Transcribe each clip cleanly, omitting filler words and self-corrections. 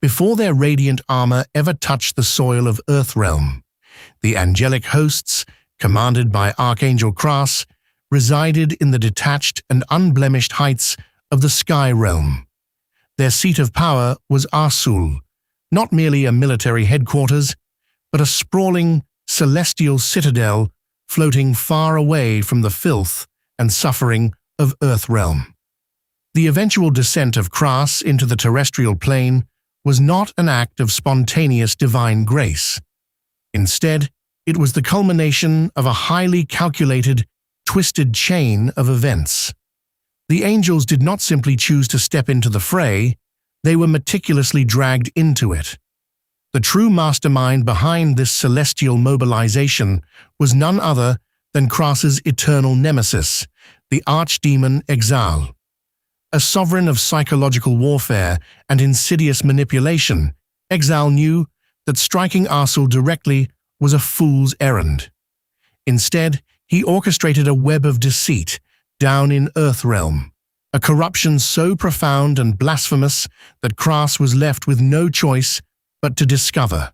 before their radiant armor ever touched the soil of Earthrealm. The angelic hosts, commanded by Archangel Kras, resided in the detached and unblemished heights of the Sky Realm. Their seat of power was Arsul, not merely a military headquarters, but a sprawling, celestial citadel floating far away from the filth and suffering of Earthrealm. The eventual descent of Kras into the terrestrial plane was not an act of spontaneous divine grace. Instead, it was the culmination of a highly calculated, twisted chain of events. The angels did not simply choose to step into the fray, they were meticulously dragged into it. The true mastermind behind this celestial mobilization was none other than Kras's eternal nemesis, the archdemon Exal. A sovereign of psychological warfare and insidious manipulation, Exal knew that striking Arsul directly was a fool's errand. Instead, he orchestrated a web of deceit down in Earthrealm, a corruption so profound and blasphemous that Kras was left with no choice but to discover.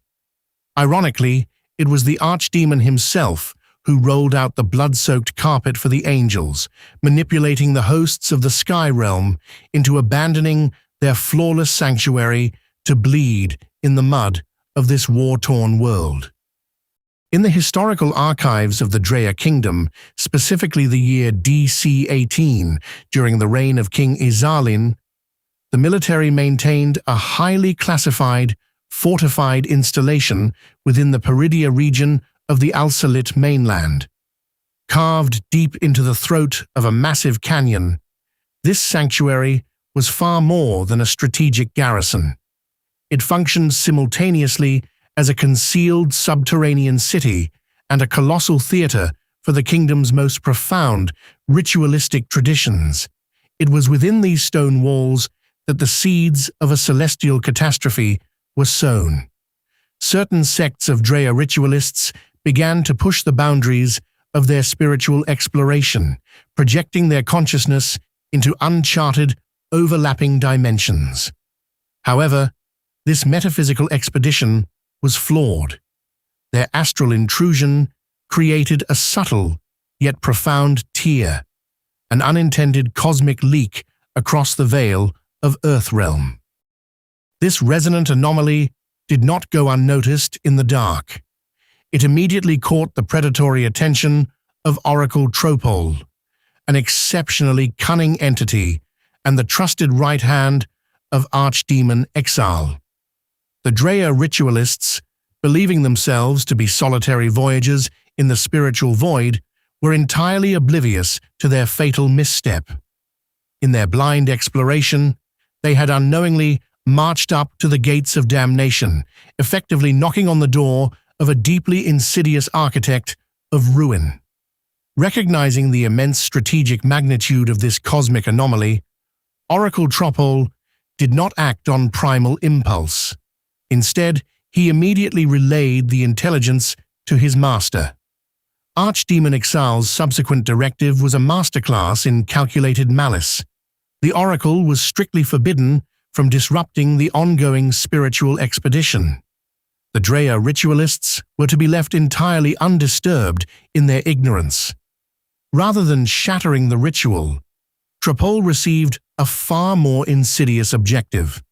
Ironically, it was the archdemon himself who rolled out the blood-soaked carpet for the angels, manipulating the hosts of the Sky Realm into abandoning their flawless sanctuary to bleed in the mud of this war-torn world. In the historical archives of the Drea Kingdom, specifically the year DC 18, during the reign of King Izalin, the military maintained a highly classified, fortified installation within the Peridia region of the Al-Salit mainland. Carved deep into the throat of a massive canyon, this sanctuary was far more than a strategic garrison. It functioned simultaneously as a concealed subterranean city and a colossal theater for the kingdom's most profound ritualistic traditions. It was within these stone walls that the seeds of a celestial catastrophe were sown. Certain sects of Drea ritualists began to push the boundaries of their spiritual exploration, projecting their consciousness into uncharted, overlapping dimensions. However, this metaphysical expedition was flawed. Their astral intrusion created a subtle yet profound tear, an unintended cosmic leak across the veil of Earthrealm. This resonant anomaly did not go unnoticed in the dark. It immediately caught the predatory attention of Oracle Tropol, an exceptionally cunning entity and the trusted right hand of Archdemon Exal. The Drea ritualists, believing themselves to be solitary voyagers in the spiritual void, were entirely oblivious to their fatal misstep. In their blind exploration, they had unknowingly marched up to the gates of damnation, effectively knocking on the door of a deeply insidious architect of ruin. Recognizing the immense strategic magnitude of this cosmic anomaly, Oracle Tropol did not act on primal impulse. Instead, he immediately relayed the intelligence to his master. Archdemon Exal's subsequent directive was a masterclass in calculated malice. The Oracle was strictly forbidden from disrupting the ongoing spiritual expedition. The Drea ritualists were to be left entirely undisturbed in their ignorance. Rather than shattering the ritual, Tropol received a far more insidious objective.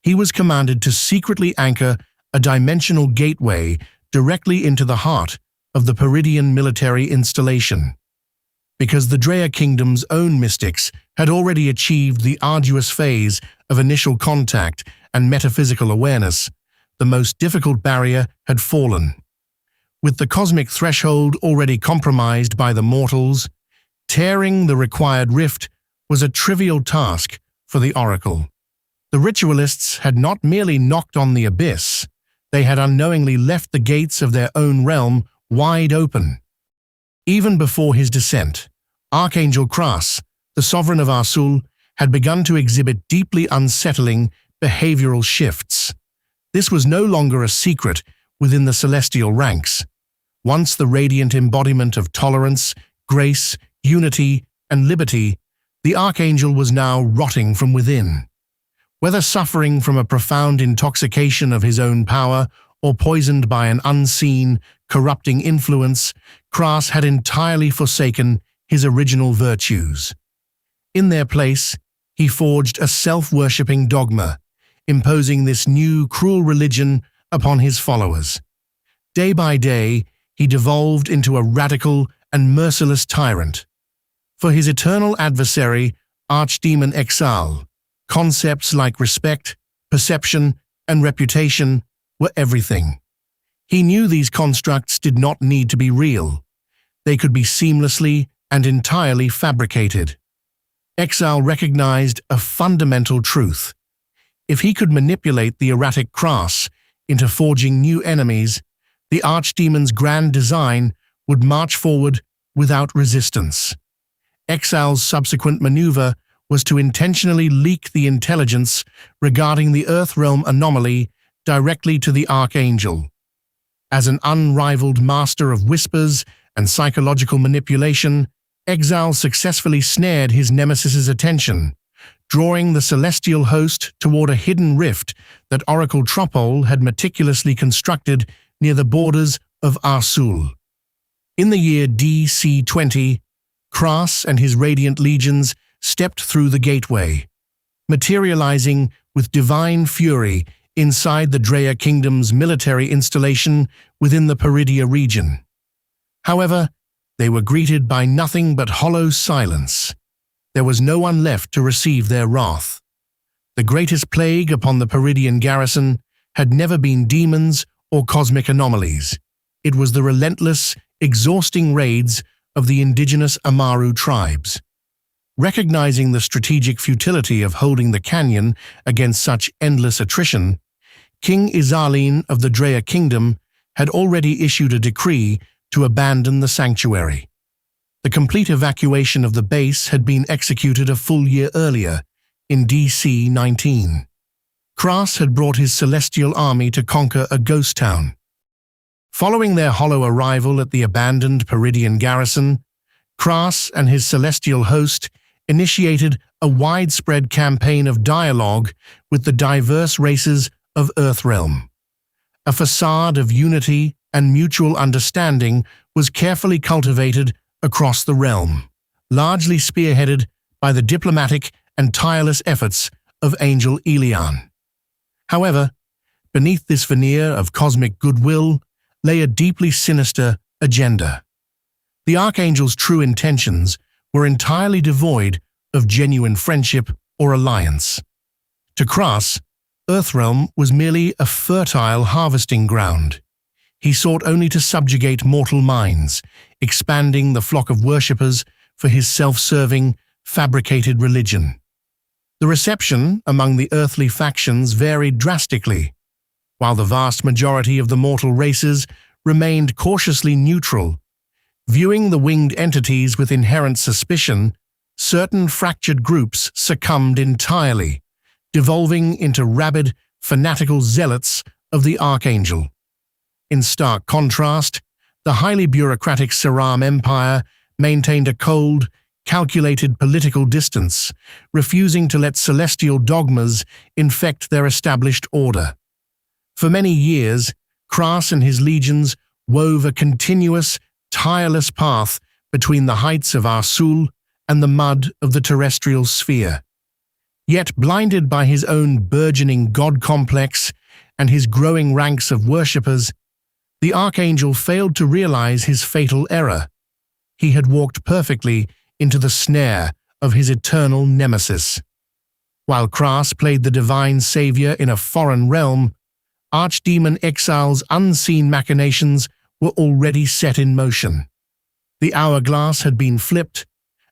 He was commanded to secretly anchor a dimensional gateway directly into the heart of the Peridian military installation. Because the Drea Kingdom's own mystics had already achieved the arduous phase of initial contact and metaphysical awareness, the most difficult barrier had fallen. With the cosmic threshold already compromised by the mortals, tearing the required rift was a trivial task for the Oracle. The ritualists had not merely knocked on the abyss, they had unknowingly left the gates of their own realm wide open. Even before his descent, Archangel Kras, the sovereign of Arsul, had begun to exhibit deeply unsettling behavioral shifts. This was no longer a secret within the celestial ranks. Once the radiant embodiment of tolerance, grace, unity, and liberty, the Archangel was now rotting from within. Whether suffering from a profound intoxication of his own power or poisoned by an unseen, corrupting influence, Cras had entirely forsaken his original virtues. In their place, he forged a self-worshipping dogma, imposing this new, cruel religion upon his followers. Day by day, he devolved into a radical and merciless tyrant. For his eternal adversary, Archdemon Exal, concepts like respect, perception, and reputation were everything. He knew these constructs did not need to be real. They could be seamlessly and entirely fabricated. Exal recognized a fundamental truth. If he could manipulate the erratic Cras into forging new enemies, the Archdemon's grand design would march forward without resistance. Exal's subsequent maneuver was to intentionally leak the intelligence regarding the Earthrealm anomaly directly to the Archangel. As an unrivaled master of whispers and psychological manipulation, Exal successfully snared his nemesis's attention, drawing the celestial host toward a hidden rift that Oracle Tropol had meticulously constructed near the borders of Arsul. In the year DC-20, Cras and his radiant legions stepped through the gateway, materializing with divine fury inside the Drea Kingdom's military installation within the Peridia region. However, they were greeted by nothing but hollow silence. There was no one left to receive their wrath. The greatest plague upon the Peridian garrison had never been demons or cosmic anomalies. It was the relentless, exhausting raids of the indigenous Amaru tribes. Recognizing the strategic futility of holding the canyon against such endless attrition, King Izaline of the Drea Kingdom had already issued a decree to abandon the sanctuary. The complete evacuation of the base had been executed a full year earlier, in DC-19. Cras had brought his celestial army to conquer a ghost town. Following their hollow arrival at the abandoned Peridian garrison, Cras and his celestial host initiated a widespread campaign of dialogue with the diverse races of Earthrealm. A facade of unity and mutual understanding was carefully cultivated across the realm, largely spearheaded by the diplomatic and tireless efforts of Angel Elian. However, beneath this veneer of cosmic goodwill lay a deeply sinister agenda. The Archangel's true intentions were entirely devoid of genuine friendship or alliance. To Cras, Earthrealm was merely a fertile harvesting ground. He sought only to subjugate mortal minds, expanding the flock of worshippers for his self-serving, fabricated religion. The reception among the earthly factions varied drastically. While the vast majority of the mortal races remained cautiously neutral, viewing the winged entities with inherent suspicion, certain fractured groups succumbed entirely, devolving into rabid, fanatical zealots of the Archangel. In stark contrast, the highly bureaucratic Saram Empire maintained a cold, calculated political distance, refusing to let celestial dogmas infect their established order. For many years, Cras and his legions wove a continuous, tireless path between the heights of Arsul and the mud of the terrestrial sphere. Yet, blinded by his own burgeoning god complex and his growing ranks of worshippers, the Archangel failed to realize his fatal error. He had walked perfectly into the snare of his eternal nemesis. While Cras played the divine savior in a foreign realm, Archdemon Exal's unseen machinations were already set in motion. The hourglass had been flipped,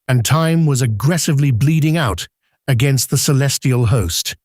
and time was aggressively bleeding out against the celestial host.